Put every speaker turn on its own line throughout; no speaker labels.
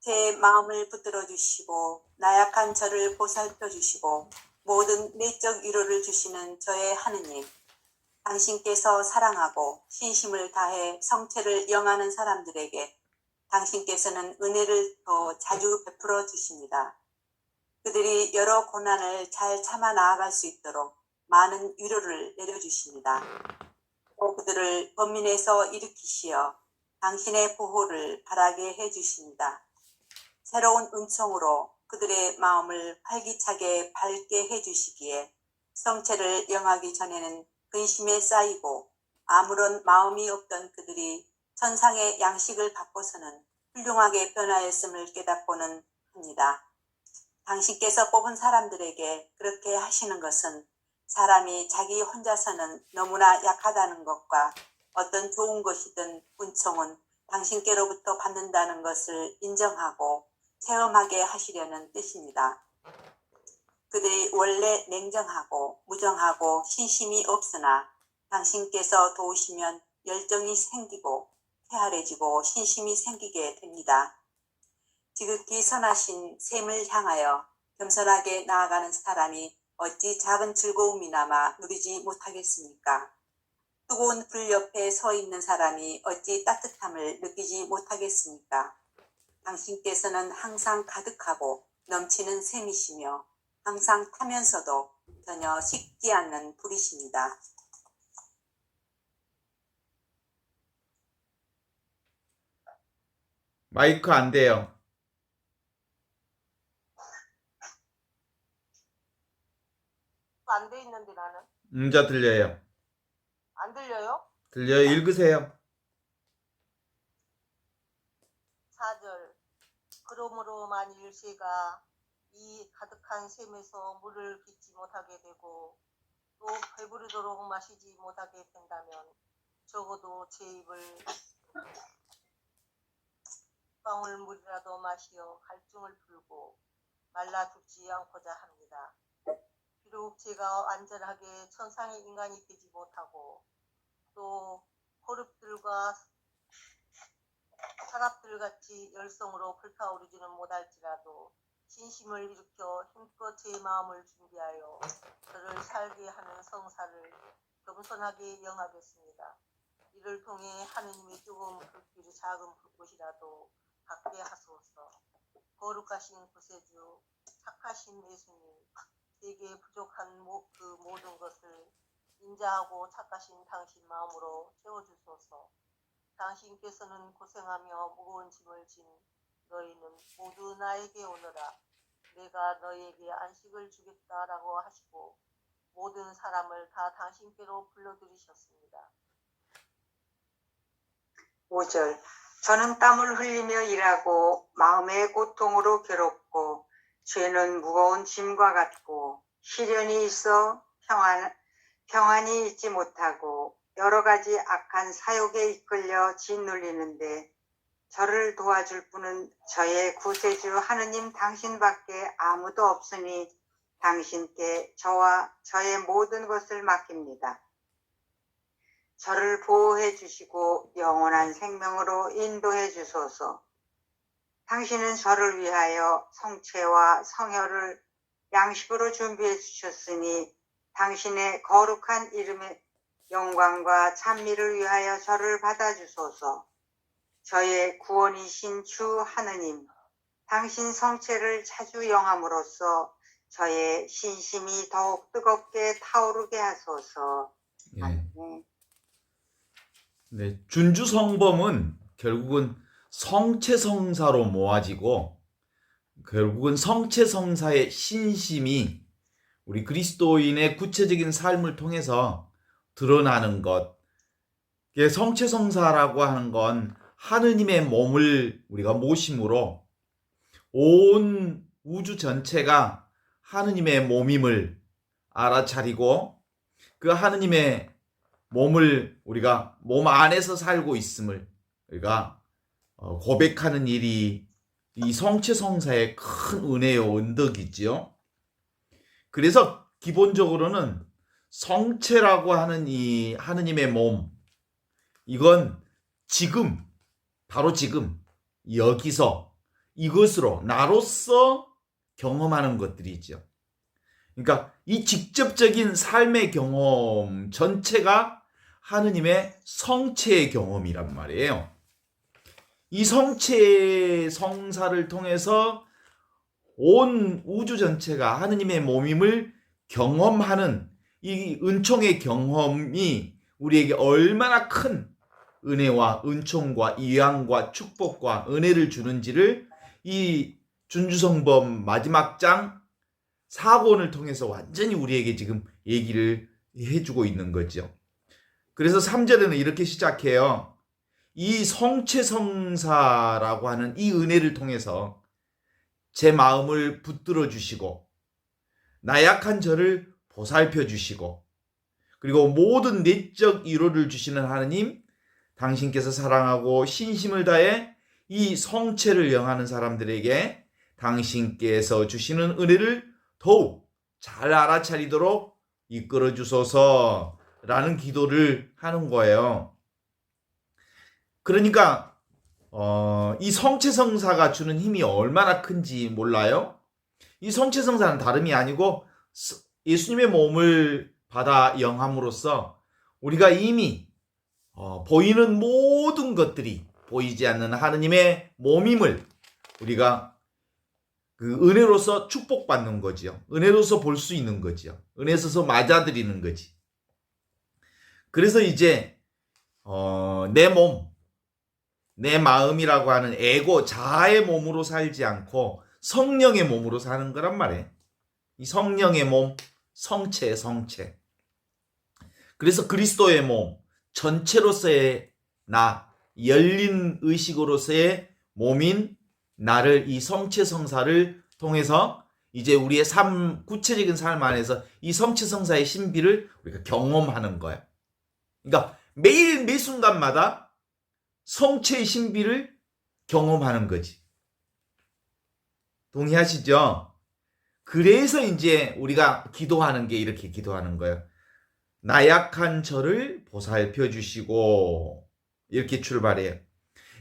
제 마음을 붙들어 주시고 나약한 저를 보살펴 주시고 모든 내적 위로를 주시는 저의 하느님, 당신께서 사랑하고 신심을 다해 성체를 영하는 사람들에게 당신께서는 은혜를 더 자주 베풀어 주십니다. 그들이 여러 고난을 잘 참아 나아갈 수 있도록 많은 위로를 내려주십니다. 또 그들을 범민에서 일으키시어 당신의 보호를 바라게 해주십니다. 새로운 은총으로 그들의 마음을 활기차게 밝게 해주시기에 성체를 영하기 전에는 근심에 쌓이고 아무런 마음이 없던 그들이 천상의 양식을 받고서는 훌륭하게 변화했음을 깨닫고는 합니다. 당신께서 뽑은 사람들에게 그렇게 하시는 것은 사람이 자기 혼자서는 너무나 약하다는 것과 어떤 좋은 것이든 은총은 당신께로부터 받는다는 것을 인정하고 체험하게 하시려는 뜻입니다. 그들이 원래 냉정하고 무정하고 신심이 없으나 당신께서 도우시면 열정이 생기고 쾌활해지고 신심이 생기게 됩니다. 지극히 선하신 샘을 향하여 겸손하게 나아가는 사람이 어찌 작은 즐거움이나마 누리지 못하겠습니까? 뜨거운 불 옆에 서 있는 사람이 어찌 따뜻함을 느끼지 못하겠습니까? 당신께서는 항상 가득하고 넘치는 샘이시며 항상 타면서도 전혀 식지 않는 불이십니다.
마이크 안 돼요.
안 돼 있는데 나는.
자 들려요.
안 들려요?
들려요. 읽으세요.
4절. 그러므로 만일 새가 이 가득한 샘에서 물을 빚지 못하게 되고 또 배부르도록 마시지 못하게 된다면 적어도 제 입을 방울 물이라도 마시어 갈증을 풀고 말라 죽지 않고자 합니다. 비록 제가 완전하게 천상의 인간이 되지 못하고 또 거룩들과 사랍들같이 열성으로 불타오르지는 못할지라도 신심을 일으켜 힘껏 제 마음을 준비하여 저를 살게 하는 성사를 겸손하게 영하겠습니다. 이를 통해 하느님이 뜨거운 불길이 작은 불꽃이라도 받게 하소서. 거룩하신 구세주, 착하신 예수님, 제게 부족한 그 모든 것을 인자하고 착하신 당신 마음으로 채워주소서. 당신께서는 고생하며 무거운 짐을 진 너희는 모두 나에게 오너라. 내가 너희에게 안식을 주겠다라고 하시고 모든 사람을 다 당신께로 불러들이셨습니다.
5절. 저는 땀을 흘리며 일하고 마음의 고통으로 괴롭고 죄는 무거운 짐과 같고 시련이 있어 평안히 있지 못하고 여러 가지 악한 사욕에 이끌려 짓눌리는데 저를 도와줄 분은 저의 구세주 하느님 당신밖에 아무도 없으니 당신께 저와 저의 모든 것을 맡깁니다. 저를 보호해 주시고 영원한 생명으로 인도해 주소서. 당신은 저를 위하여 성체와 성혈을 양식으로 준비해 주셨으니 당신의 거룩한 이름의 영광과 찬미를 위하여 저를 받아주소서. 저의 구원이신 주 하느님, 당신 성체를 자주 영함으로써 저의 신심이 더욱 뜨겁게 타오르게 하소서. 아멘.
네, 준주성범은 결국은 성체성사로 모아지고 결국은 성체성사의 신심이 우리 그리스도인의 구체적인 삶을 통해서 드러나는 것. 성체성사라고 하는 건 하느님의 몸을 우리가 모심으로 온 우주 전체가 하느님의 몸임을 알아차리고 그 하느님의 몸을 우리가 몸 안에서 살고 있음을 우리가 고백하는 일이 이 성체성사의 큰 은혜요 은덕이지요. 그래서 기본적으로는 성체라고 하는 이 하느님의 몸, 이건 지금 바로 지금 여기서 이것으로 나로서 경험하는 것들이죠. 그러니까 이 직접적인 삶의 경험 전체가 하느님의 성체의 경험이란 말이에요. 이 성체의 성사를 통해서 온 우주 전체가 하느님의 몸임을 경험하는 이 은총의 경험이 우리에게 얼마나 큰 은혜와 은총과 위안과 축복과 은혜를 주는지를 이 준주성범 마지막 장 4권을 통해서 완전히 우리에게 지금 얘기를 해주고 있는 거죠. 그래서 3절에는 이렇게 시작해요. 이 성체성사라고 하는 이 은혜를 통해서 제 마음을 붙들어 주시고 나약한 저를 보살펴 주시고 그리고 모든 내적 위로를 주시는 하느님, 당신께서 사랑하고 신심을 다해 이 성체를 영하는 사람들에게 당신께서 주시는 은혜를 더욱 잘 알아차리도록 이끌어 주소서라는 기도를 하는 거예요. 그러니까 이 성체성사가 주는 힘이 얼마나 큰지 몰라요? 이 성체성사는 다름이 아니고 예수님의 몸을 받아 영함으로써 우리가 이미 보이는 모든 것들이 보이지 않는 하느님의 몸임을 우리가 그 은혜로서 축복받는 거지요. 은혜로서 볼 수 있는 거지요. 은혜로서 맞아들이는 거지. 그래서 이제 내 몸, 내 마음이라고 하는 에고, 자아의 몸으로 살지 않고 성령의 몸으로 사는 거란 말이에요. 이 성령의 몸, 성체. 그래서 그리스도의 몸, 전체로서의 나, 열린 의식으로서의 몸인 나를 이 성체성사를 통해서 이제 우리의 구체적인 삶 안에서 이 성체성사의 신비를 우리가 경험하는 거예요. 그러니까 매일 매 순간마다 성체의 신비를 경험하는 거지. 동의하시죠? 그래서 이제 우리가 기도하는 게 이렇게 기도하는 거예요. 나약한 저를 보살펴 주시고 이렇게 출발해요.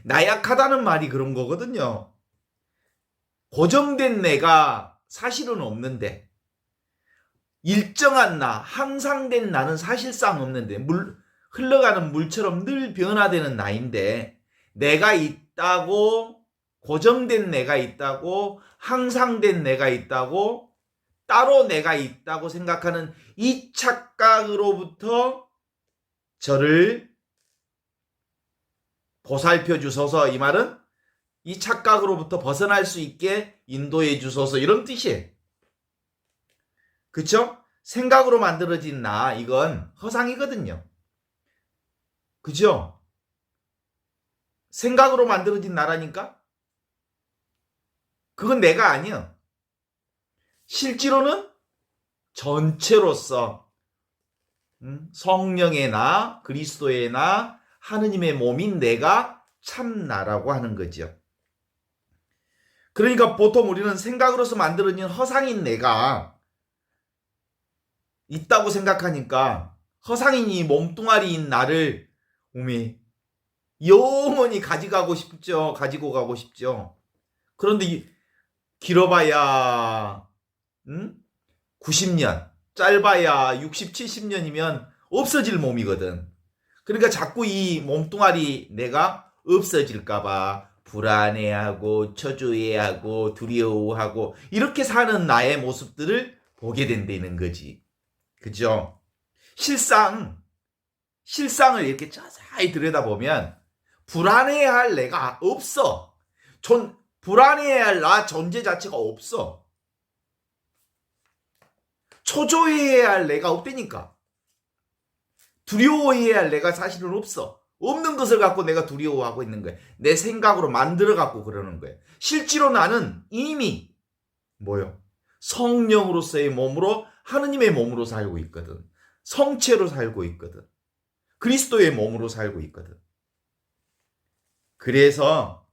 나약하다는 말이 그런 거거든요. 고정된 내가 사실은 없는데 일정한 나, 항상된 나는 사실상 없는데 흘러가는 물처럼 늘 변화되는 나인데 내가 있다고, 고정된 내가 있다고, 항상된 내가 있다고, 따로 내가 있다고 생각하는 이 착각으로부터 저를 보살펴 주소서. 이 말은 이 착각으로부터 벗어날 수 있게 인도해 주소서 이런 뜻이에요. 그쵸? 생각으로 만들어진 나, 이건 허상이거든요. 그죠? 생각으로 만들어진 나라니까? 그건 내가 아니야. 실제로는 전체로서 성령의 나, 그리스도의 나, 하느님의 몸인 내가 참 나라고 하는 거죠. 그러니까 보통 우리는 생각으로서 만들어진 허상인 내가 있다고 생각하니까 허상인 이 몸뚱아리인 나를 영원히 가지고 가고 싶죠. 그런데 길어봐야 90년, 짧아야 60, 70년이면 없어질 몸이거든. 그러니까 자꾸 이 몸뚱아리 내가 없어질까봐 불안해하고 초조해하고 두려워하고 이렇게 사는 나의 모습들을 보게 된다는 거지. 그죠? 실상을 이렇게 자세히 들여다보면 불안해야 할 내가 없어. 불안해야 할 나 존재 자체가 없어. 초조해야 할 내가 없다니까. 두려워해야 할 내가 사실은 없어. 없는 것을 갖고 내가 두려워하고 있는 거야. 내 생각으로 만들어 갖고 그러는 거야. 실제로 나는 이미 성령으로서의 몸으로 하느님의 몸으로 살고 있거든. 성체로 살고 있거든. 그리스도의 몸으로 살고 있거든. 그래서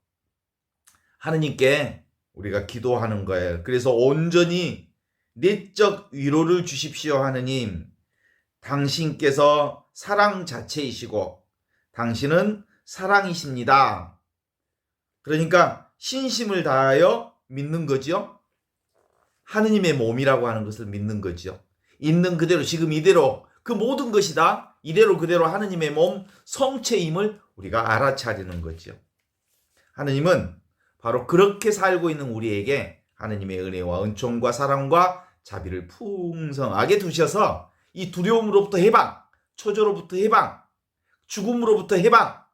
하느님께 우리가 기도하는 거예요. 그래서 온전히 내적 위로를 주십시오. 하느님, 당신께서 사랑 자체이시고 당신은 사랑이십니다. 그러니까 신심을 다하여 믿는 거죠. 하느님의 몸이라고 하는 것을 믿는 거죠. 있는 그대로 지금 이대로 그 모든 것이 다 이대로 그대로 하느님의 몸 성체임을 우리가 알아차리는 거죠. 하느님은 바로 그렇게 살고 있는 우리에게 하느님의 은혜와 은총과 사랑과 자비를 풍성하게 두셔서 이 두려움으로부터 해방, 초조로부터 해방, 죽음으로부터 해방,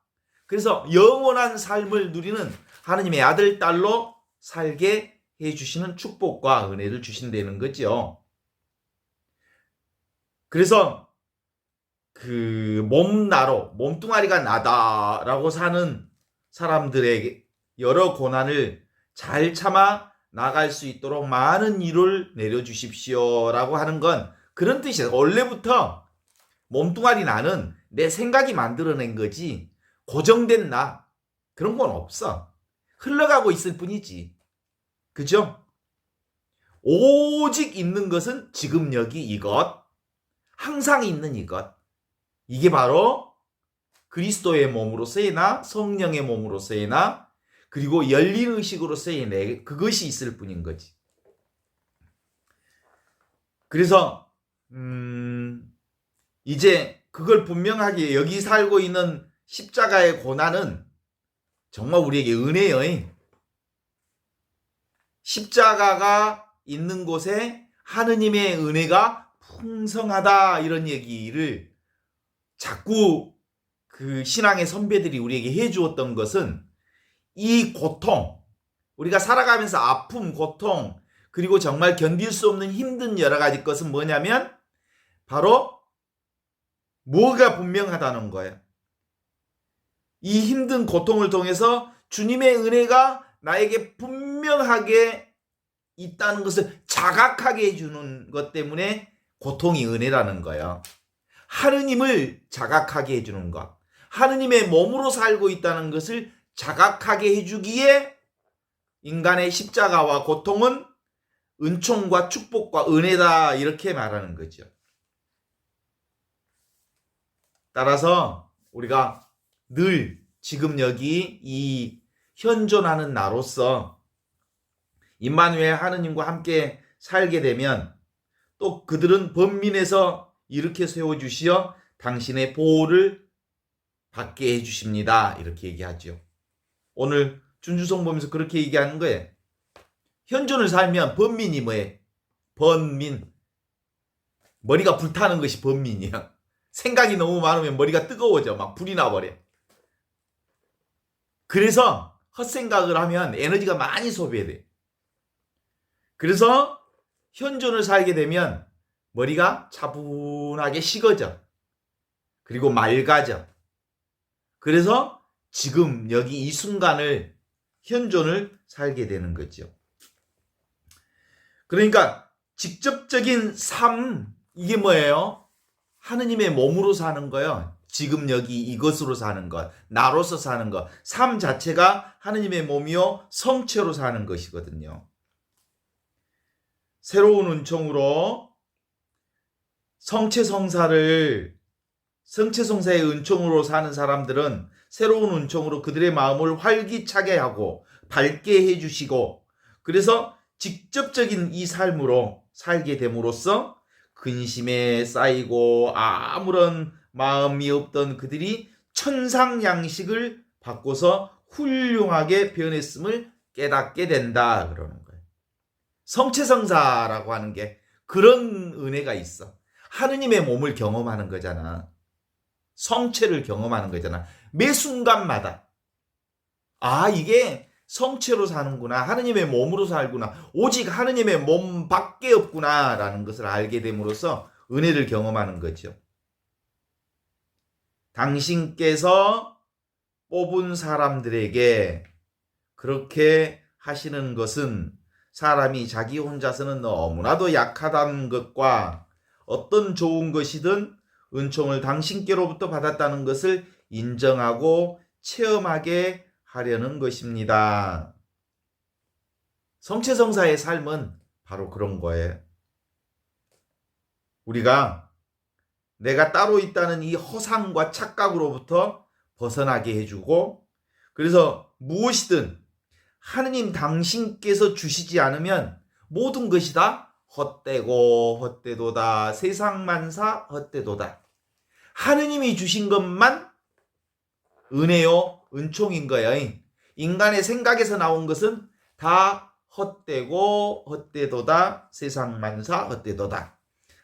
그래서 영원한 삶을 누리는 하느님의 아들, 딸로 살게 해주시는 축복과 은혜를 주신다는 거죠. 그래서 그 몸나로, 몸뚱아리가 나다라고 사는 사람들에게 여러 고난을 잘 참아 나갈 수 있도록 많은 일을 내려주십시오라고 하는 건 그런 뜻이에요. 원래부터 몸뚱아리 나는 내 생각이 만들어낸 거지 고정된 나 그런 건 없어. 흘러가고 있을 뿐이지. 그죠? 오직 있는 것은 지금 여기 이것, 항상 있는 이것. 이게 바로 그리스도의 몸으로서의 나, 성령의 몸으로서의 나, 그리고 열린 의식으로서의 내, 그것이 있을 뿐인 거지. 그래서 이제 그걸 분명하게 여기 살고 있는 십자가의 고난은 정말 우리에게 은혜예요. 십자가가 있는 곳에 하느님의 은혜가 풍성하다 이런 얘기를 자꾸 그 신앙의 선배들이 우리에게 해주었던 것은 이 고통, 우리가 살아가면서 아픔, 고통, 그리고 정말 견딜 수 없는 힘든 여러 가지 것은 뭐냐면 바로 뭐가 분명하다는 거예요. 이 힘든 고통을 통해서 주님의 은혜가 나에게 분명하게 있다는 것을 자각하게 해주는 것 때문에 고통이 은혜라는 거예요. 하느님을 자각하게 해주는 것, 하느님의 몸으로 살고 있다는 것을 자각하게 해주기에 인간의 십자가와 고통은 은총과 축복과 은혜다 이렇게 말하는 거죠. 따라서 우리가 늘 지금 여기 이 현존하는 나로서 임마누엘 하느님과 함께 살게 되면 또 그들은 번민에서 이렇게 세워주시어 당신의 보호를 받게 해주십니다. 이렇게 얘기하죠. 오늘 준주성 보면서 그렇게 얘기하는 거예요. 현존을 살면 번민이 뭐예요? 번민. 머리가 불타는 것이 번민이야. 생각이 너무 많으면 머리가 뜨거워져. 막 불이 나버려. 그래서 헛생각을 하면 에너지가 많이 소비돼. 그래서 현존을 살게 되면 머리가 차분하게 식어져. 그리고 맑아져. 그래서 지금 여기 이 순간을 현존을 살게 되는 거죠. 그러니까 직접적인 삶, 이게 뭐예요? 하느님의 몸으로 사는 거예요. 지금 여기 이것으로 사는 것, 나로서 사는 것, 삶 자체가 하느님의 몸이요 성체로 사는 것이거든요. 새로운 은총으로 성체성사의 은총으로 사는 사람들은 새로운 은총으로 그들의 마음을 활기차게 하고 밝게 해주시고, 그래서 직접적인 이 삶으로 살게 됨으로써 근심에 쌓이고 아무런 마음이 없던 그들이 천상양식을 바꿔서 훌륭하게 변했음을 깨닫게 된다 그러는 거예요. 성체성사라고 하는 게 그런 은혜가 있어. 하느님의 몸을 경험하는 거잖아. 성체를 경험하는 거잖아. 매 순간마다 아, 이게 성체로 사는구나, 하느님의 몸으로 살구나, 오직 하느님의 몸밖에 없구나 라는 것을 알게 됨으로써 은혜를 경험하는 거죠. 당신께서 뽑은 사람들에게 그렇게 하시는 것은 사람이 자기 혼자서는 너무나도 약하다는 것과 어떤 좋은 것이든 은총을 당신께로부터 받았다는 것을 인정하고 체험하게 하려는 것입니다. 성체성사의 삶은 바로 그런 거예요. 우리가 내가 따로 있다는 이 허상과 착각으로부터 벗어나게 해주고, 그래서 무엇이든 하느님 당신께서 주시지 않으면 모든 것이 다 헛되고 헛되도다. 세상만사 헛되도다. 하느님이 주신 것만 은혜요, 은총인 거예요. 인간의 생각에서 나온 것은 다 헛되고 헛되도다. 세상만사 헛되도다.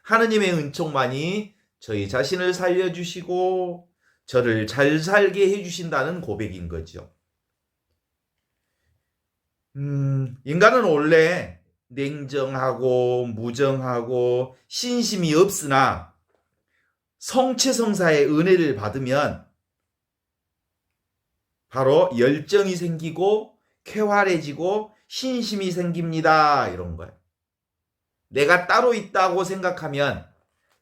하느님의 은총만이 저희 자신을 살려주시고 저를 잘 살게 해주신다는 고백인 거죠. 인간은 원래 냉정하고 무정하고 신심이 없으나 성체성사의 은혜를 받으면 바로 열정이 생기고 쾌활해지고 신심이 생깁니다. 이런 거예요. 내가 따로 있다고 생각하면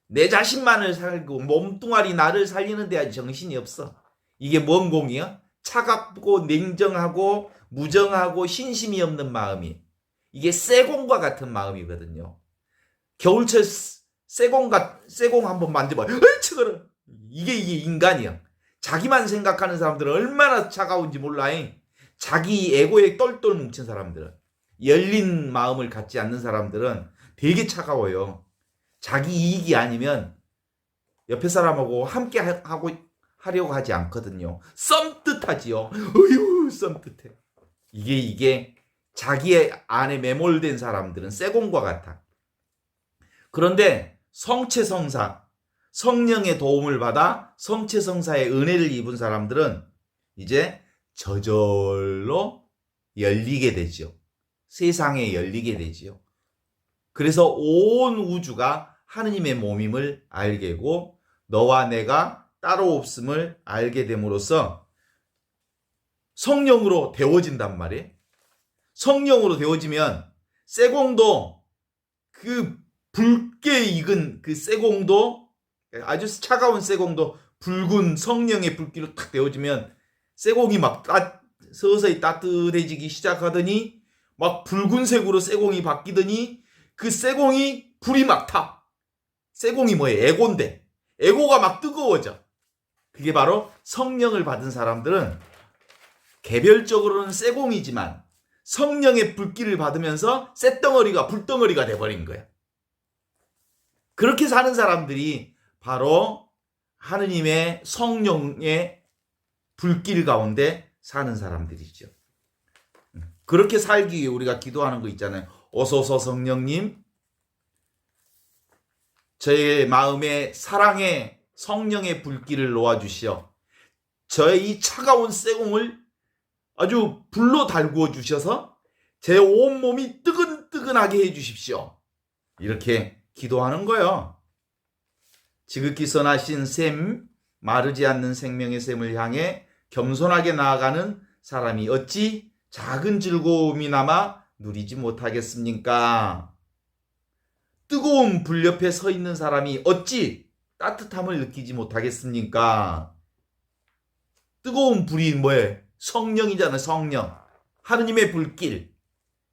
내 자신만을 살고 몸뚱아리 나를 살리는 데 정신이 없어. 이게 뭔 공이야? 차갑고 냉정하고 무정하고 신심이 없는 마음이. 이게 쇠공과 같은 마음이거든요. 겨울철 쇠공 한번 만져봐. 어이 차가워. 이게 인간이야. 자기만 생각하는 사람들은 얼마나 차가운지 몰라. 자기 에고에 똘똘 뭉친 사람들은, 열린 마음을 갖지 않는 사람들은 되게 차가워요. 자기 이익이 아니면 옆에 사람하고 함께 하려고 하지 않거든요. 썸뜻하지요. 어휴, 썸뜻해. 이게 자기의 안에 매몰된 사람들은 쇠공과 같아. 그런데 성체성사, 성령의 도움을 받아 성체성사의 은혜를 입은 사람들은 이제 저절로 열리게 되죠. 세상에 열리게 되죠. 그래서 온 우주가 하느님의 몸임을 알게 되고 너와 내가 따로 없음을 알게 됨으로써 성령으로 데워진단 말이에요. 성령으로 데워지면 쇠공도 그 붉게 익은 그 쇠공도, 아주 차가운 쇠공도 붉은 성령의 불길로 탁 데워지면 쇠공이 막 서서히 따뜻해지기 시작하더니 막 붉은색으로 쇠공이 바뀌더니 그 쇠공이 불이 막 타. 쇠공이 뭐예요? 에고인데 에고가 막 뜨거워져. 그게 바로 성령을 받은 사람들은 개별적으로는 쇠공이지만 성령의 불길을 받으면서 쇳덩어리가 불덩어리가 돼버린 거야. 그렇게 사는 사람들이 바로 하느님의 성령의 불길 가운데 사는 사람들이죠. 그렇게 살기 위해 우리가 기도하는 거 있잖아요. 오소서 성령님, 저의 마음에 사랑의 성령의 불길을 놓아주시어 저의 이 차가운 쇠공을 아주 불로 달구어 주셔서 제 온몸이 뜨근뜨근하게 해주십시오. 이렇게 기도하는 거예요. 지극히 선하신 샘, 마르지 않는 생명의 샘을 향해 겸손하게 나아가는 사람이 어찌 작은 즐거움이나마 누리지 못하겠습니까? 뜨거운 불 옆에 서 있는 사람이 어찌 따뜻함을 느끼지 못하겠습니까? 뜨거운 불이 뭐예요? 성령이잖아요. 성령. 하느님의 불길.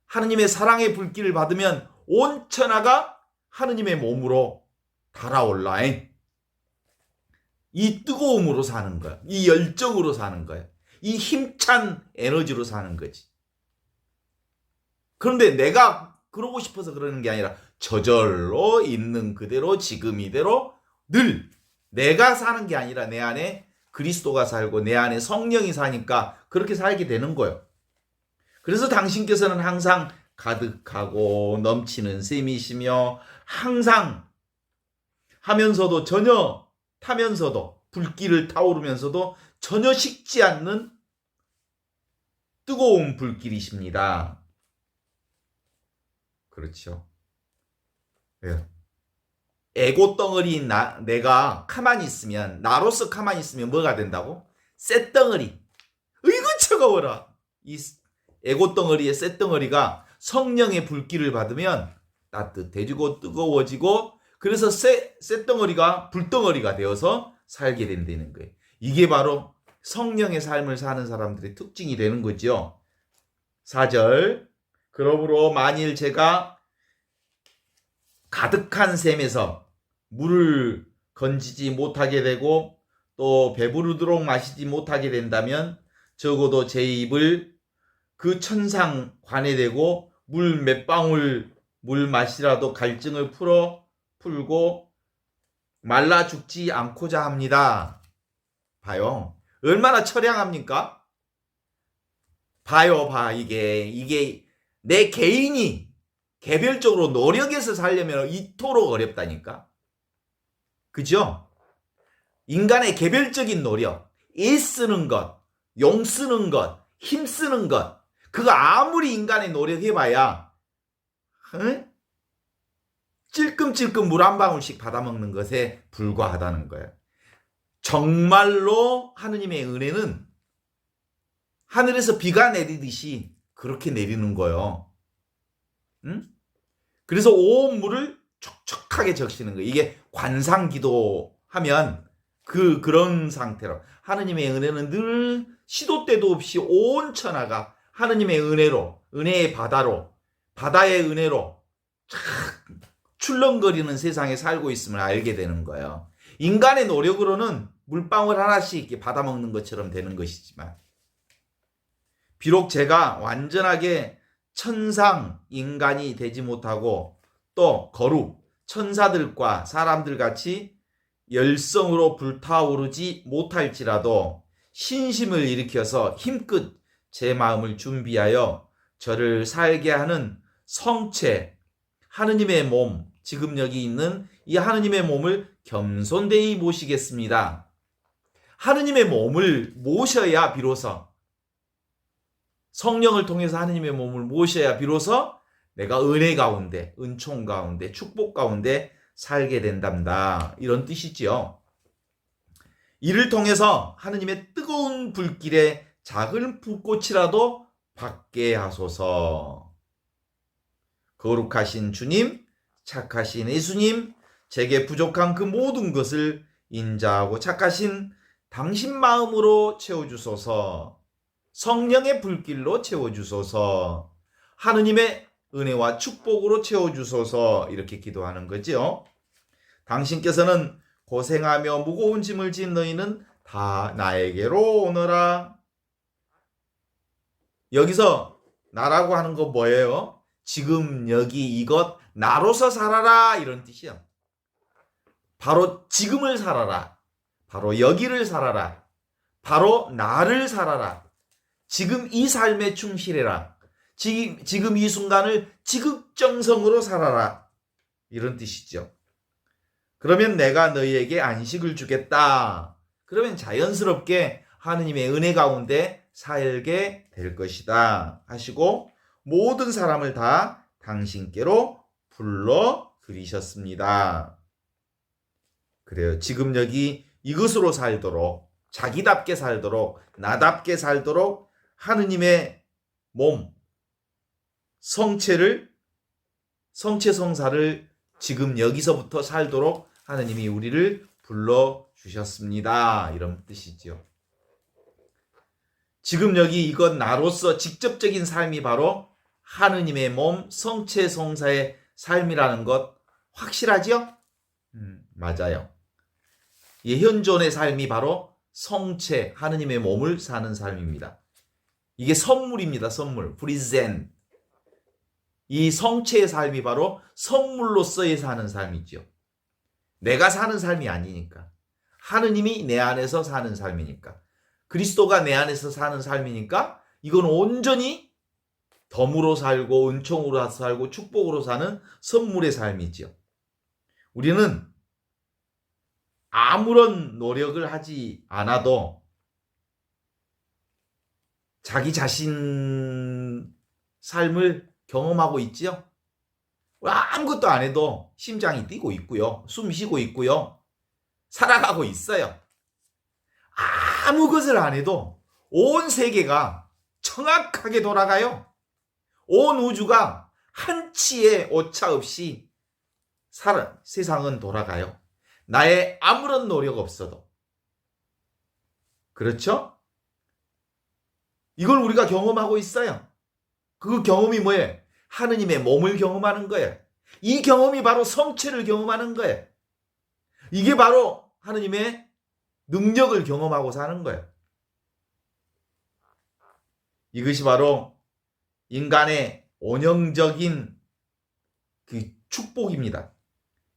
하느님의 사랑의 불길을 받으면 온 천하가 하느님의 몸으로 달아올라. 이 뜨거움으로 사는 거야. 이 열정으로 사는 거야. 이 힘찬 에너지로 사는 거지. 그런데 내가 그러고 싶어서 그러는 게 아니라 저절로 있는 그대로 지금 이대로 늘 내가 사는 게 아니라 내 안에 그리스도가 살고 내 안에 성령이 사니까 그렇게 살게 되는 거예요. 그래서 당신께서는 항상 가득하고 넘치는 셈이시며 항상 하면서도 전혀 타면서도 불길을 타오르면서도 전혀 식지 않는 뜨거운 불길이십니다. 그렇죠. 에고 덩어리인 내가 가만히 있으면, 나로서 가만히 있으면 뭐가 된다고? 쇳덩어리. 으이구 차가워라. 이 에고 덩어리의 쇳덩어리가 성령의 불길을 받으면 따뜻해지고 뜨거워지고 그래서 쇳덩어리가 불덩어리가 되어서 살게 된다는 거예요. 이게 바로 성령의 삶을 사는 사람들의 특징이 되는 거죠. 4절. 그러므로 만일 제가 가득한 샘에서 물을 건지지 못하게 되고 또 배부르도록 마시지 못하게 된다면 적어도 제 입을 그 천상 관해되고 물 몇 방울 물 맛이라도 갈증을 풀고 말라 죽지 않고자 합니다. 봐요. 얼마나 처량합니까? 봐요, 이게 내 개인이 개별적으로 노력해서 살려면 이토록 어렵다니까. 그죠? 인간의 개별적인 노력, 애쓰는 것, 용 쓰는 것, 힘 쓰는 것, 그거 아무리 인간의 노력해봐야 찔끔찔끔 물 한 방울씩 받아먹는 것에 불과하다는 거예요. 정말로 하느님의 은혜는 하늘에서 비가 내리듯이 그렇게 내리는 거예요. 응? 그래서 온 물을 촉촉하게 적시는 거예요. 이게 관상기도 하면 그런 상태로 하느님의 은혜는 늘 시도 때도 없이 온 천하가 하느님의 은혜로, 은혜의 바다로, 바다의 은혜로 출렁거리는 세상에 살고 있음을 알게 되는 거예요. 인간의 노력으로는 물방울 하나씩 이렇게 받아먹는 것처럼 되는 것이지만, 비록 제가 완전하게 천상 인간이 되지 못하고 또 거룩 천사들과 사람들 같이 열성으로 불타오르지 못할지라도 신심을 일으켜서 힘껏 제 마음을 준비하여 저를 살게 하는 성체, 하느님의 몸, 지금 여기 있는 이 하느님의 몸을 겸손되이 모시겠습니다. 하느님의 몸을 모셔야 비로소, 성령을 통해서 하느님의 몸을 모셔야 비로소 내가 은혜 가운데, 은총 가운데, 축복 가운데 살게 된답니다. 이런 뜻이지요. 이를 통해서 하느님의 뜨거운 불길에 작은 불꽃이라도 받게 하소서. 거룩하신 주님, 착하신 예수님, 제게 부족한 그 모든 것을 인자하고 착하신 당신 마음으로 채워주소서. 성령의 불길로 채워주소서. 하느님의 은혜와 축복으로 채워주소서. 이렇게 기도하는 거죠. 당신께서는 고생하며 무거운 짐을 진 너희는 다 나에게로 오너라. 여기서 나라고 하는 거 뭐예요? 지금 여기 이것 나로서 살아라, 이런 뜻이요. 바로 지금을 살아라. 바로 여기를 살아라. 바로 나를 살아라. 지금 이 삶에 충실해라. 지금 이 순간을 지극정성으로 살아라. 이런 뜻이죠. 그러면 내가 너희에게 안식을 주겠다. 그러면 자연스럽게 하느님의 은혜 가운데 살게 될 것이다 하시고 모든 사람을 다 당신께로 불러 들이셨습니다. 그래요. 지금 여기 이것으로 살도록, 자기답게 살도록, 나답게 살도록 하느님의 몸, 성체 성사를 지금 여기서부터 살도록 하느님이 우리를 불러주셨습니다. 이런 뜻이지요. 지금 여기 이것 나로서 직접적인 삶이 바로 하느님의 몸, 성체 성사의 삶이라는 것 확실하죠? 맞아요. 이 현존의 삶이 바로 성체, 하느님의 몸을 사는 삶입니다. 이게 선물입니다. 선물. 프리젠. 이 성체의 삶이 바로 선물로서의 사는 삶이죠. 내가 사는 삶이 아니니까. 하느님이 내 안에서 사는 삶이니까. 그리스도가 내 안에서 사는 삶이니까 이건 온전히 덤으로 살고 은총으로 살고 축복으로 사는 선물의 삶이죠. 우리는 아무런 노력을 하지 않아도 자기 자신 삶을 경험하고 있지요. 아무것도 안 해도 심장이 뛰고 있고요. 숨 쉬고 있고요. 살아가고 있어요. 아무 것을 안 해도 온 세계가 정확하게 돌아가요. 온 우주가 한치의 오차 없이 세상은 돌아가요. 나의 아무런 노력 없어도. 그렇죠? 이걸 우리가 경험하고 있어요. 그 경험이 뭐예요? 하느님의 몸을 경험하는 거예요. 이 경험이 바로 성체를 경험하는 거예요. 이게 바로 하느님의 능력을 경험하고 사는 거예요. 이것이 바로 인간의 원형적인 그 축복입니다.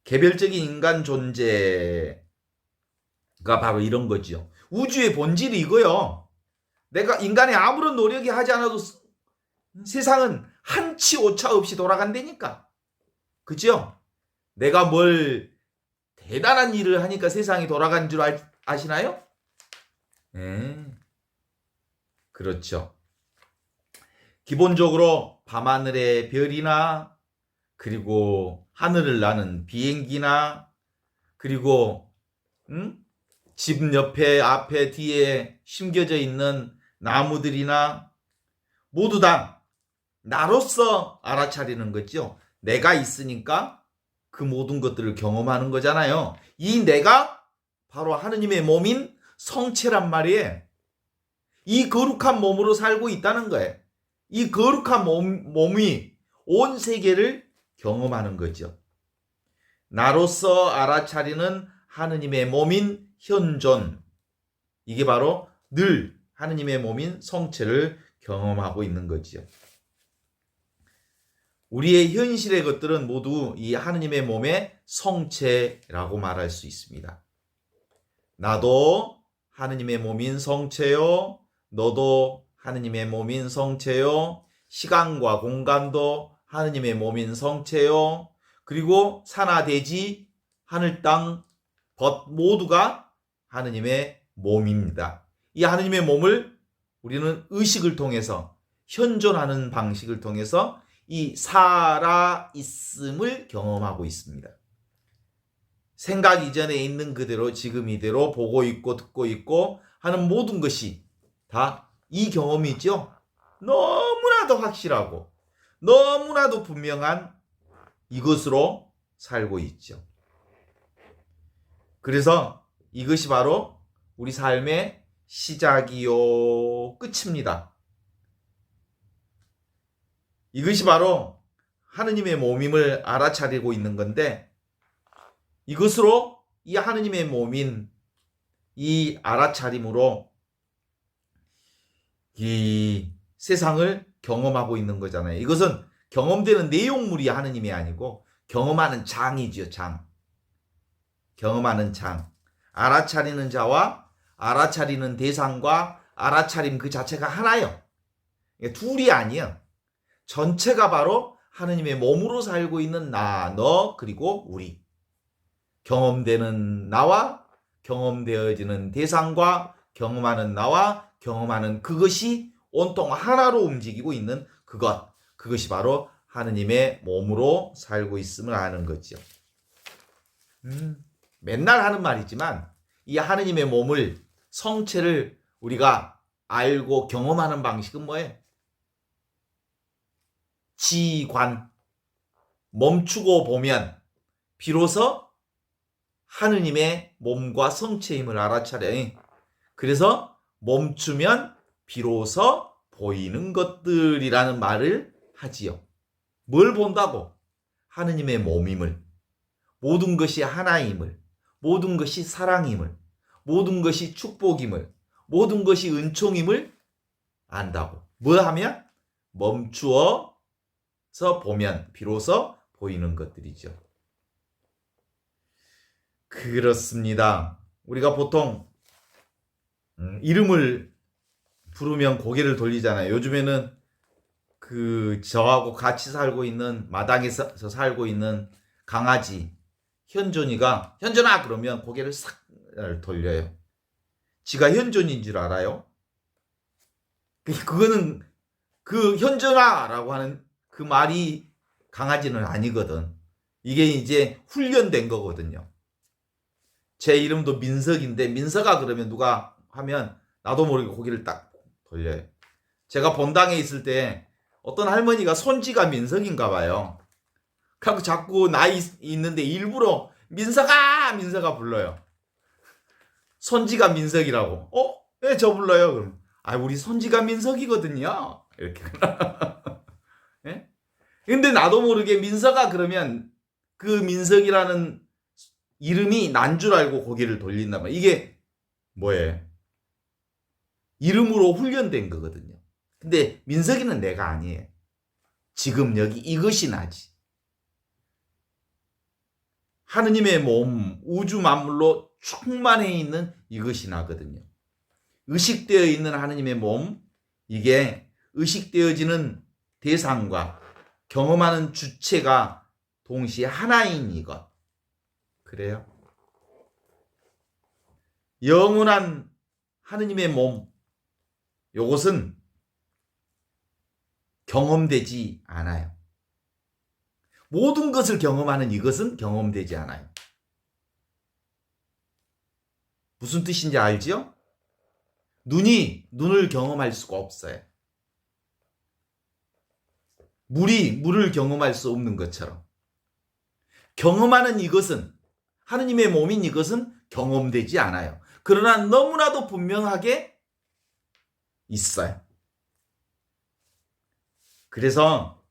개별적인 인간 존재가 바로 이런 거죠. 우주의 본질이 이거요. 내가 인간의 아무런 노력이 하지 않아도 세상은 한치 오차 없이 돌아간다니까. 그죠? 내가 뭘 대단한 일을 하니까 세상이 돌아가는 줄 아시나요? 그렇죠. 기본적으로 밤하늘의 별이나 그리고 하늘을 나는 비행기나 그리고 집 옆에 앞에 뒤에 심겨져 있는 나무들이나 모두 다 나로서 알아차리는 거죠. 내가 있으니까 그 모든 것들을 경험하는 거잖아요. 이 내가 바로 하느님의 몸인 성체란 말이에요. 이 거룩한 몸으로 살고 있다는 거예요. 이 거룩한 몸이 온 세계를 경험하는 거죠. 나로서 알아차리는 하느님의 몸인 현존. 이게 바로 늘 하느님의 몸인 성체를 경험하고 있는 거죠. 우리의 현실의 것들은 모두 이 하느님의 몸의 성체라고 말할 수 있습니다. 나도 하느님의 몸인 성체요. 너도 하느님의 몸인 성체요. 시간과 공간도 하느님의 몸인 성체요. 그리고 산하 대지, 하늘 땅, 벗 모두가 하느님의 몸입니다. 이 하느님의 몸을 우리는 의식을 통해서 현존하는 방식을 통해서 이 살아있음을 경험하고 있습니다. 생각 이전에 있는 그대로 지금 이대로 보고 있고 듣고 있고 하는 모든 것이 다 이 경험이죠. 너무나도 확실하고 너무나도 분명한 이것으로 살고 있죠. 그래서 이것이 바로 우리 삶의 시작이요 끝입니다. 이것이 바로 하느님의 몸임을 알아차리고 있는 건데 이것으로 이 하느님의 몸인 이 알아차림으로 이 세상을 경험하고 있는 거잖아요. 이것은 경험되는 내용물이 하느님이 아니고 경험하는 장이지요. 장. 경험하는 장. 알아차리는 자와 알아차리는 대상과 알아차림 그 자체가 하나요. 둘이 아니에요. 전체가 바로 하느님의 몸으로 살고 있는 나, 너, 그리고 우리. 경험되는 나와 경험되어지는 대상과 경험하는 나와 경험하는 그것이 온통 하나로 움직이고 있는 그것이 바로 하느님의 몸으로 살고 있음을 아는 거죠. 맨날 하는 말이지만 이 하느님의 몸을 성체를 우리가 알고 경험하는 방식은 뭐예요? 지관, 멈추고 보면 비로소 하느님의 몸과 성체임을 알아차려요. 그래서 멈추면 비로소 보이는 것들이라는 말을 하지요. 뭘 본다고? 하느님의 몸임을, 모든 것이 하나임을, 모든 것이 사랑임을, 모든 것이 축복임을, 모든 것이 은총임을 안다고. 뭐 하면? 멈추어서 보면 비로소 보이는 것들이죠. 그렇습니다. 우리가 보통 이름을 부르면 고개를 돌리잖아요. 요즘에는 저하고 같이 살고 있는 마당에서 살고 있는 강아지 현존이가 현존아 그러면 고개를 싹 돌려요. 지가 현존인 줄 알아요. 그거는 그 현존아라고 하는 그 말이 강아지는 아니거든. 이게 이제 훈련된 거거든요. 제 이름도 민석인데 민석아 그러면 누가 하면 나도 모르게 고개를 딱 돌려요. 제가 본당에 있을 때 어떤 할머니가 손지가 민석인가 봐요. 그래서 자꾸 나이 있는데 일부러 민석아 불러요. 손지가 민석이라고. 왜 저 불러요? 그럼 우리 손지가 민석이거든요. 이렇게. 예? 근데 나도 모르게 민석아 그러면 그 민석이라는 이름이 난 줄 알고 고개를 돌린단 말이에요. 이게 뭐예요? 이름으로 훈련된 거거든요. 근데 민석이는 내가 아니에요. 지금 여기 이것이 나지. 하느님의 몸, 우주 만물로 충만해 있는 이것이 나거든요. 의식되어 있는 하느님의 몸, 이게 의식되어지는 대상과 경험하는 주체가 동시에 하나인 이것. 그래요? 영원한 하느님의 몸, 이것은 경험되지 않아요. 모든 것을 경험하는 이것은 경험되지 않아요. 무슨 뜻인지 알지요? 눈이 눈을 경험할 수가 없어요. 물이 물을 경험할 수 없는 것처럼 경험하는 이것은, 하느님의 몸인 이것은 경험되지 않아요. 그러나 너무나도 분명하게 있어요. 그래서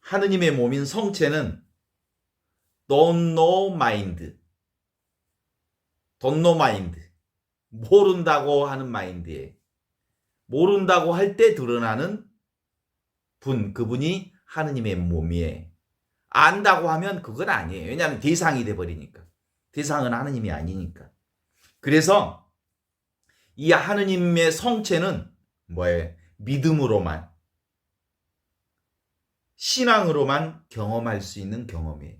하느님의 몸인 성체는 don't know mind, don't know mind, 모른다고 하는 마인드예요. 모른다고 할 때 드러나는 그분이 하느님의 몸이에요. 안다고 하면 그건 아니에요. 왜냐하면 대상이 돼버리니까. 대상은 하느님이 아니니까. 그래서 이 하느님의 성체는 뭐예요? 믿음으로만, 신앙으로만 경험할 수 있는 경험이에요.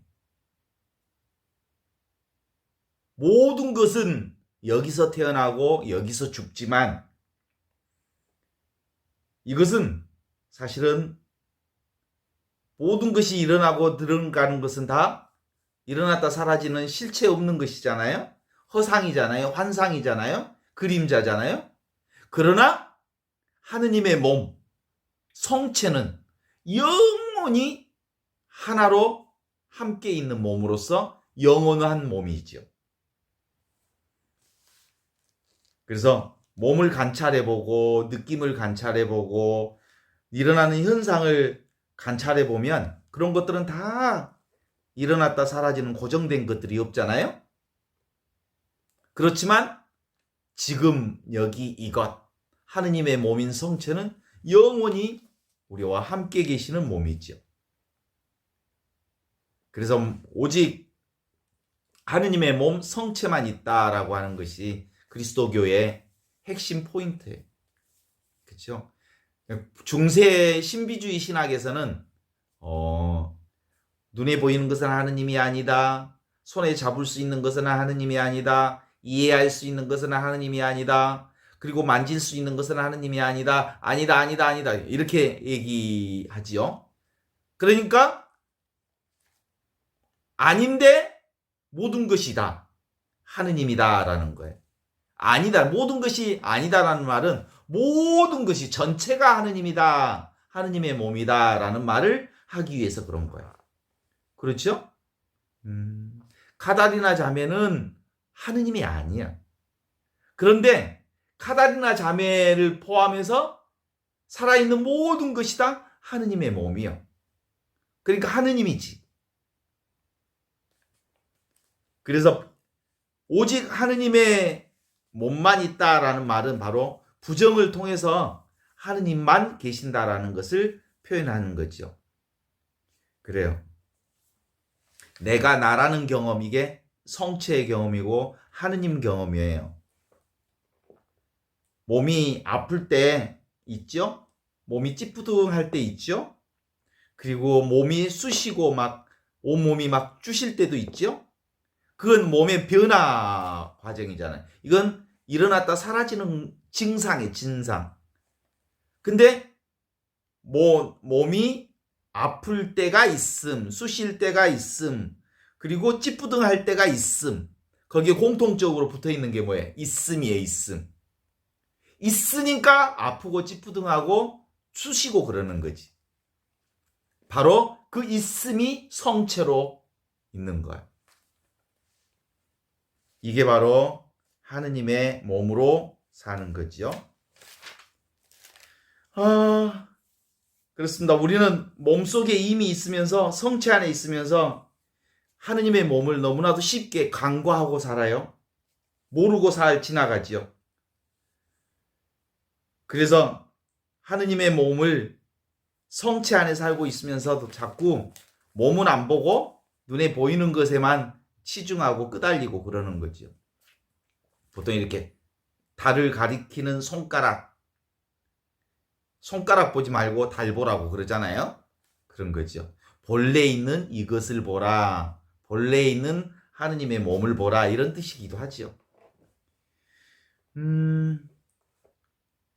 모든 것은 여기서 태어나고 여기서 죽지만 이것은 사실은 모든 것이 일어나고 들어가는 것은 다 일어났다 사라지는 실체 없는 것이잖아요. 허상이잖아요. 환상이잖아요. 그림자잖아요. 그러나 하느님의 몸, 성체는 영원히 하나로 함께 있는 몸으로서 영원한 몸이죠. 그래서 몸을 관찰해보고 느낌을 관찰해보고 일어나는 현상을 관찰해보면 그런 것들은 다 일어났다 사라지는 고정된 것들이 없잖아요. 그렇지만 지금 여기 이것, 하느님의 몸인 성체는 영원히 우리와 함께 계시는 몸이죠. 그래서 오직 하느님의 몸 성체만 있다라고 하는 것이 그리스도교의 핵심 포인트예요. 그렇죠? 중세 신비주의 신학에서는 눈에 보이는 것은 하느님이 아니다. 손에 잡을 수 있는 것은 하느님이 아니다. 이해할 수 있는 것은 하느님이 아니다. 그리고 만질 수 있는 것은 하느님이 아니다. 아니다, 아니다, 아니다. 이렇게 얘기하지요. 그러니까 아닌데 모든 것이다. 하느님이다라는 거예요. 아니다. 모든 것이 아니다라는 말은 모든 것이 전체가 하느님이다. 하느님의 몸이다라는 말을 하기 위해서 그런 거예요. 그렇죠? 카다리나 자매는 하느님이 아니야. 그런데 카다리나 자매를 포함해서 살아있는 모든 것이 다 하느님의 몸이요. 그러니까 하느님이지. 그래서 오직 하느님의 몸만 있다라는 말은 바로 부정을 통해서 하느님만 계신다라는 것을 표현하는 거죠. 그래요. 내가 나라는 경험, 이게 성체의 경험이고 하느님 경험이에요. 몸이 아플 때 있죠? 몸이 찌뿌둥할 때 있죠? 그리고 몸이 쑤시고 막 온몸이 막 쑤실 때도 있죠? 그건 몸의 변화 과정이잖아요. 이건 일어났다 사라지는 증상이에요, 증상. 근데 몸이 아플 때가 있음, 쑤실 때가 있음, 그리고 찌뿌둥할 때가 있음. 거기에 공통적으로 붙어있는 게 뭐예요? 있음이에요, 있음. 있으니까 아프고 찌뿌둥하고 쑤시고 그러는 거지. 바로 그 있음이 성체로 있는 거야. 이게 바로 하느님의 몸으로 사는 거죠. 그렇습니다. 우리는 몸속에 이미 있으면서, 성체 안에 있으면서 하느님의 몸을 너무나도 쉽게 간과하고 살아요. 모르고 지나가지요. 그래서 하느님의 몸을 성체 안에 살고 있으면서도 자꾸 몸은 안 보고 눈에 보이는 것에만 치중하고 끄달리고 그러는 거죠. 보통 이렇게 달을 가리키는 손가락 보지 말고 달 보라고 그러잖아요. 그런 거죠. 본래 있는 이것을 보라. 본래 있는 하느님의 몸을 보라. 이런 뜻이기도 하죠.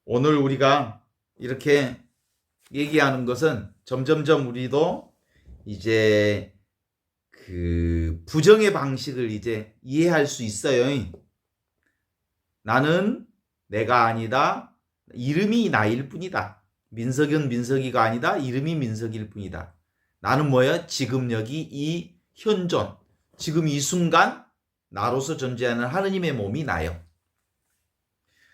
오늘 우리가 이렇게 얘기하는 것은 점점점 우리도 이제 그 부정의 방식을 이제 이해할 수 있어요. 나는 내가 아니다. 이름이 나일 뿐이다. 민석은 민석이가 아니다. 이름이 민석일 뿐이다. 나는 뭐야? 지금 여기 이 현존, 지금 이 순간 나로서 존재하는 하느님의 몸이 나요.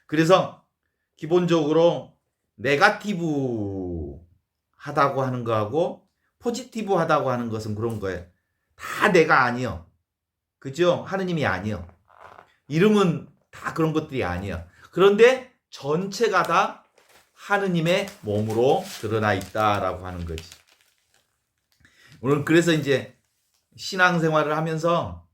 그래서 기본적으로 네가티브 하다고 하는 거하고 포지티브 하다고 하는 것은 그런 거예요. 다 내가 아니요. 그죠? 하느님이 아니요. 이름은 다 그런 것들이 아니요. 그런데 전체가 다 하느님의 몸으로 드러나 있다라고 하는 거지. 오늘 그래서 이제 신앙생활을 하면서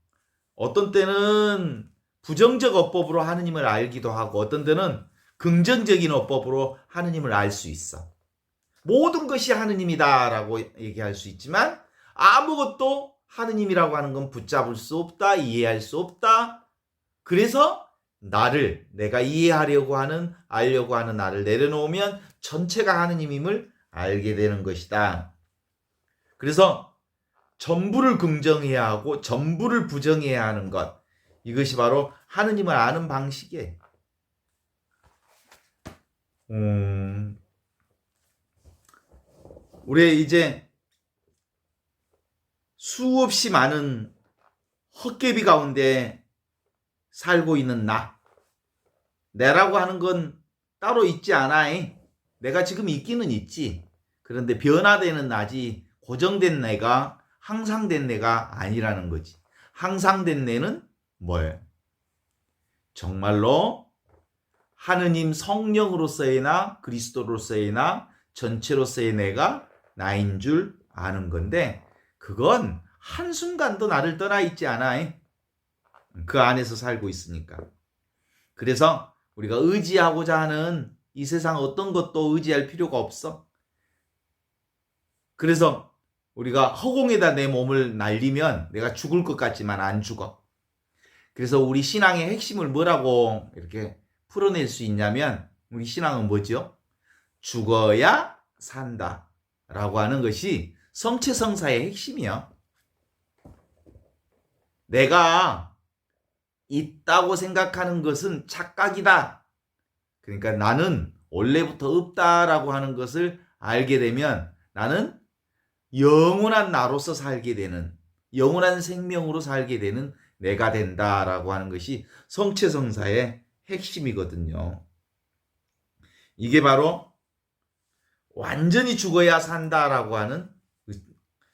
어떤 때는 부정적 어법으로 하느님을 알기도 하고 어떤 때는 긍정적인 어법으로 하느님을 알 수 있어. 모든 것이 하느님이다라고 얘기할 수 있지만 아무것도 하느님이라고 하는 건 붙잡을 수 없다, 이해할 수 없다. 그래서 내가 이해하려고 하는, 알려고 하는 나를 내려놓으면 전체가 하느님임을 알게 되는 것이다. 그래서 전부를 긍정해야 하고 전부를 부정해야 하는 것. 이것이 바로 하느님을 아는 방식이에요. 우리 이제 수없이 많은 헛개비 가운데 살고 있는 내라고 하는 건 따로 있지 않아. 내가 지금 있기는 있지. 그런데 변화되는 나지 고정된 내가 항상 된 내가 아니라는 거지. 항상 된 내는 뭐예요? 정말로 하느님 성령으로서의 나, 그리스도로서의 나, 전체로서의 내가 나인 줄 아는 건데 그건 한순간도 나를 떠나 있지 않아. 그 안에서 살고 있으니까. 그래서 우리가 의지하고자 하는 이 세상 어떤 것도 의지할 필요가 없어. 그래서 우리가 허공에다 내 몸을 날리면 내가 죽을 것 같지만 안 죽어. 그래서 우리 신앙의 핵심을 뭐라고 이렇게 풀어낼 수 있냐면 우리 신앙은 뭐죠? 죽어야 산다 라고 하는 것이 성체성사의 핵심이야. 내가 있다고 생각하는 것은 착각이다. 그러니까 나는 원래부터 없다라고 하는 것을 알게 되면 나는 영원한 나로서 살게 되는, 영원한 생명으로 살게 되는 내가 된다라고 하는 것이 성체성사의 핵심이거든요. 이게 바로 완전히 죽어야 산다라고 하는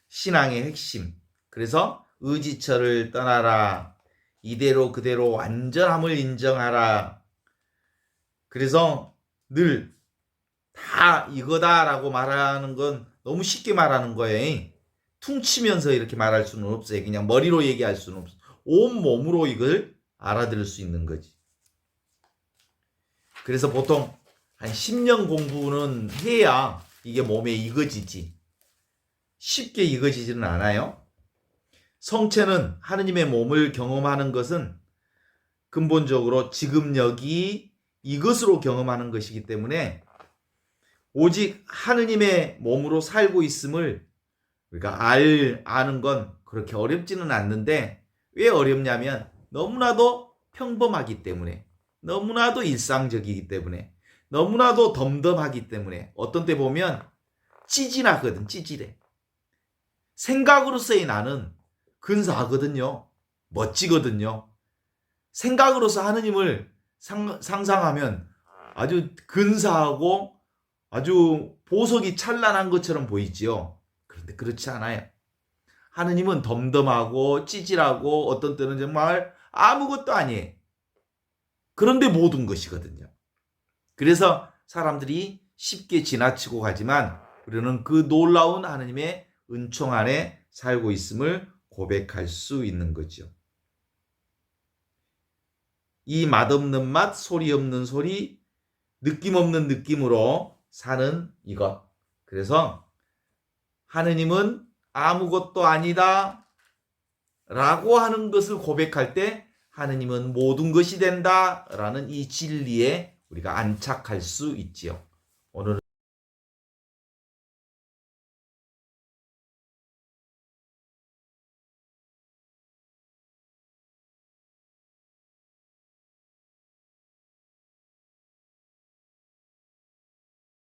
신앙의 핵심. 그래서 의지처를 떠나라. 이대로 그대로 완전함을 인정하라. 그래서 늘 다 이거다라고 말하는 건 너무 쉽게 말하는 거예요. 퉁치면서 이렇게 말할 수는 없어요. 그냥 머리로 얘기할 수는 없어요. 온 몸으로 이걸 알아들을 수 있는 거지. 그래서 보통 한 10년 공부는 해야 이게 몸에 익어지지. 쉽게 익어지지는 않아요. 성체는 하느님의 몸을 경험하는 것은 근본적으로 지금 여기 이것으로 경험하는 것이기 때문에 오직 하느님의 몸으로 살고 있음을 우리가 아는 건 그렇게 어렵지는 않는데 왜 어렵냐면 너무나도 평범하기 때문에, 너무나도 일상적이기 때문에, 너무나도 덤덤하기 때문에 어떤 때 보면 찌질하거든. 찌질해. 생각으로서의 나는 근사하거든요. 멋지거든요. 생각으로서 하느님을 상상하면 아주 근사하고 아주 보석이 찬란한 것처럼 보이지요. 그런데 그렇지 않아요. 하느님은 덤덤하고 찌질하고 어떤 때는 정말 아무것도 아니에요. 그런데 모든 것이거든요. 그래서 사람들이 쉽게 지나치고 가지만 우리는 그 놀라운 하느님의 은총 안에 살고 있음을 고백할 수 있는 거죠. 이 맛없는 맛, 소리 없는 소리, 느낌 없는 느낌으로 사는 이것. 그래서 하느님은 아무것도 아니다 라고 하는 것을 고백할 때 하느님은 모든 것이 된다 라는 이 진리에 우리가 안착할 수 있지요. 오늘은